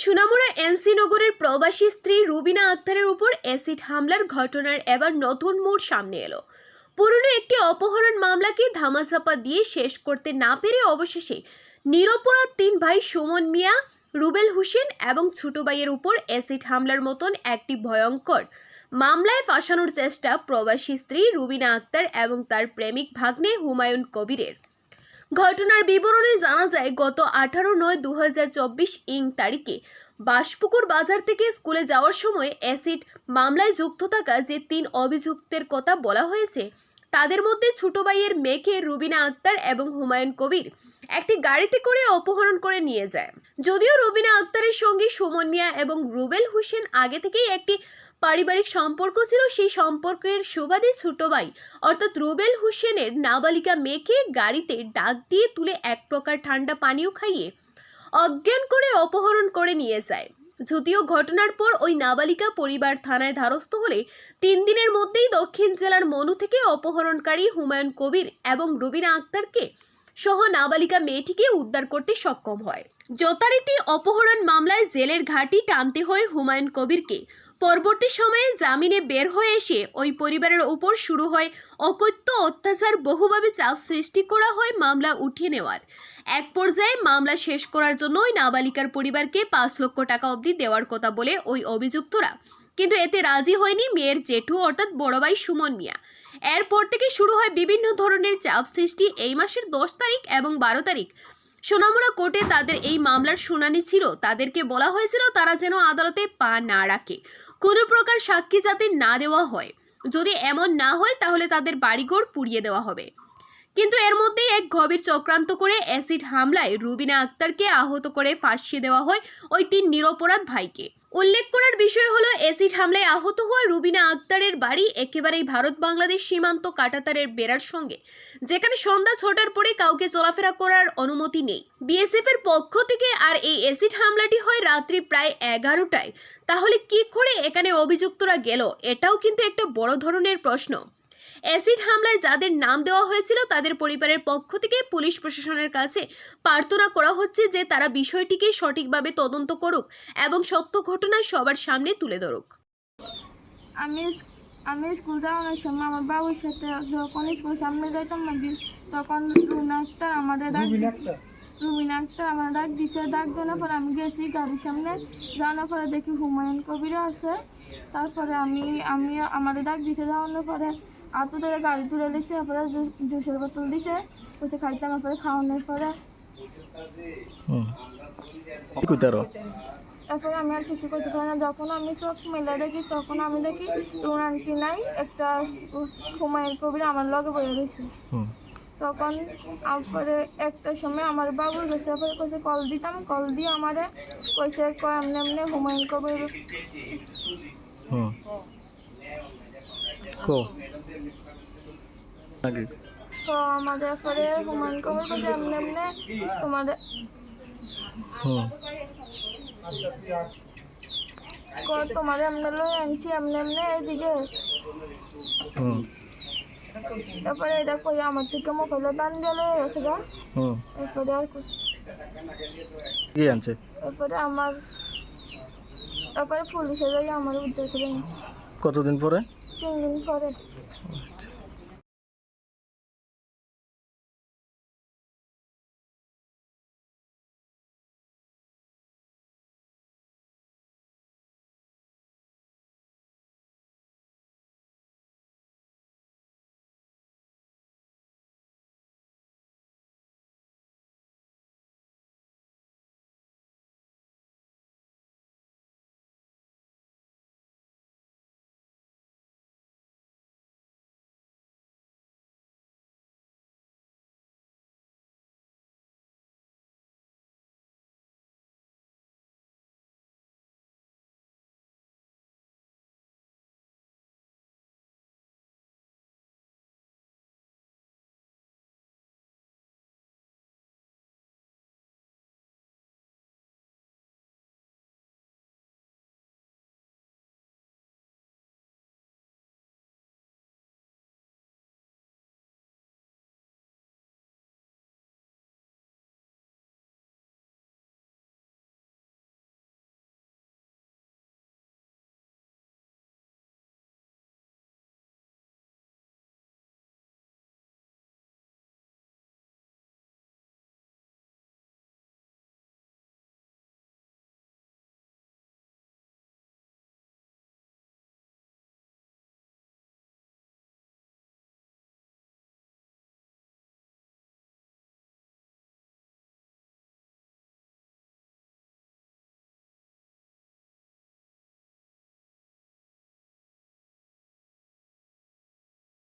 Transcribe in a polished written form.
Sonamura NC নগরের প্রবাসী স্ত্রী রুবিনা আক্তারের উপর অ্যাসিড হামলার ঘটনার এবার নতুন মোড় সামনে এলো। পুরনো একটি অপহরণ মামলাকে ধামাচাপা দিয়ে শেষ করতে না পেরে অবশেষে নিরপরাধ তিন ভাই সুমন মিয়া, রুবেল হোসেন এবং ছোট ভাইয়ের উপর অ্যাসিড হামলার মতন একটি ভয়ঙ্কর মামলায় ফাঁসানোর চেষ্টা প্রবাসী স্ত্রী রুবিনা আক্তার এবং তার প্রেমিক ভাগ্নে হুমায়ুন কবিরের। ঘটনার বিবরণে জানা যায়, গত 18/9/2024 তারিখে বাসপুকুর বাজার থেকে স্কুলে যাওয়ার সময় অ্যাসিড মামলায় যুক্ত থাকা যে তিন অভিযুক্তের কথা বলা হয়েছে, তাদের মধ্যে ছোট ভাইয়ের মেয়েকে রুবিনা আক্তার এবং হুমায়ুন কবির একটি গাড়িতে করে অপহরণ করে নিয়ে যায়। যদিও রুবিনা আক্তারের সঙ্গে সুমন মিয়া এবং রুবেল হোসেন আগে থেকেই একটি পারিবারিক সম্পর্ক ছিল, সেই সম্পর্কের সুবাদে ছোট ভাই অর্থাৎ রুবেল হোসেনের নাবালিকা মেয়েকে গাড়িতে ডাক দিয়ে তুলে এক প্রকার ঠান্ডা পানীয় খাইয়ে অজ্ঞান করে অপহরণ করে নিয়ে যায়। যদিও ঘটনার পর ওই নাবালিকা পরিবার থানায় দ্বারস্থ হলে 3 দিনের মধ্যেই দক্ষিণ জেলার মনু থেকে অপহরণকারী হুমায়ুন কবির এবং রুবিনা আক্তারকে সহ নাবালিকা মেয়েটিকে উদ্ধার করতে সক্ষম হয়। যথারীতি অপহরণ মামলায় জেলের ঘাঁটি টানতে হয় হুমায়ুন কবিরকে। পরবর্তী সময়ে জামিনে বের হয়ে এসে ওই পরিবারের উপর শুরু হয় অকথ্য অত্যাচার, বহুভাবে চাপ সৃষ্টি করা হয় মামলা উঠিয়ে নেওয়ার। এক পর্যায়ে মামলা শেষ করার জন্য ওই নাবালিকার পরিবারকে 5 লক্ষ টাকা অবধি দেওয়ার কথা বলে ওই অভিযুক্তরা, কিন্তু এতে রাজি হয়নি মেয়ের জেঠু অর্থাৎ বড় ভাই সুমন মিয়া। এরপর থেকে শুরু হয় বিভিন্ন ধরনের চাপ সৃষ্টি। এই মাসের 10 তারিখ এবং 12 তারিখ সোনামুড়া কোর্টে তাদের এই মামলার শুনানি ছিল। তাদেরকে বলা হয়েছিল তারা যেন আদালতে পা না রাখে, কোনো প্রকার সাক্ষী যাতে না দেওয়া হয়, যদি এমন না হয় তাহলে তাদের বাড়িঘর পুড়িয়ে দেওয়া হবে। কিন্তু এর মধ্যেই এক গভীর চক্রান্ত করে অ্যাসিড হামলায় রুবিনা আক্তারকে আহত করে ফাঁসিয়ে দেওয়া হয় ওই 3 নিরপরাধ ভাইকে। উল্লেখ করার বিষয় হলো, অ্যাসিড হামলায় আহত হওয়া রুবিনা আক্তারের বাড়ি একেবারেই ভারত বাংলাদেশ সীমান্ত কাঁটাতারের বেড়ার সঙ্গে, যেখানে সন্ধ্যা 6টার পরে কাউকে চলাফেরা করার অনুমতি নেই বিএসএফ এর পক্ষ থেকে। আর এই অ্যাসিড হামলাটি হয় রাত্রি প্রায় 11টায়। তাহলে কি করে এখানে অভিযুক্তরা গেল, এটাও কিন্তু একটা বড় ধরনের প্রশ্ন। অ্যাসিড হামলায় যাদের নাম দেওয়া হয়েছিল তাদের পরিবারের পক্ষ থেকে পুলিশ প্রশাসনের কাছে প্রার্থনা করা হচ্ছে যে তারা বিষয়টিকে সঠিকভাবে তদন্ত করুক এবং সত্য ঘটনা সবার সামনে তুলে ধরুক। আমি স্কুল যাওয়ার সময় আমার বাবুর সাথে যখন স্কুল সামনে যাইতাম নাকি, তখন রুবিনা আক্তার আমাদের ডাক দিছে। ডাক দেওয়ার পরে আমি গেছি গাড়ির সামনে, যাওয়ার পরে দেখি হুমায়ুন কবিরও আছে। তারপরে আমি আমাদের ডাক দিছে, যাওয়ানোর পরে আতো থেকে গাড়ি তুলে দিছে, তারপরে জুসের বোতল দিছে, ওইটা খাইতাম। তারপরে খাওয়ানোর পরে তারপরে আমি আর কিছু করতে পারি না। যখন আমি চোখ মেলে দেখি তখন আমি দেখি রুনান্টি নাই, একটা হুমায়ুন কবির আমার লগে বয়ে রয়েছে। তখন তারপরে একটা সময় আমার বাবুর কাছে তারপরে কইছে কল দিতাম, কল দিয়ে আমারে কইছে এমনি এমনি হুমায়ুন কবির তো আমাদের পরে হুমায়ুন কবির কইছে এমনি এমনি তোমাদের তোমার এমনি লই আনছি, এমনি এমনি এদিকে। তারপরে এটা কই আমার থেকে মোবাইলে দান গেল গেছে গা। এরপরে আর কি আনছে, তারপরে পুলিশে যাই আমার উদ্ধার করে আনছে। কতদিন পরে? 3 দিন পরে।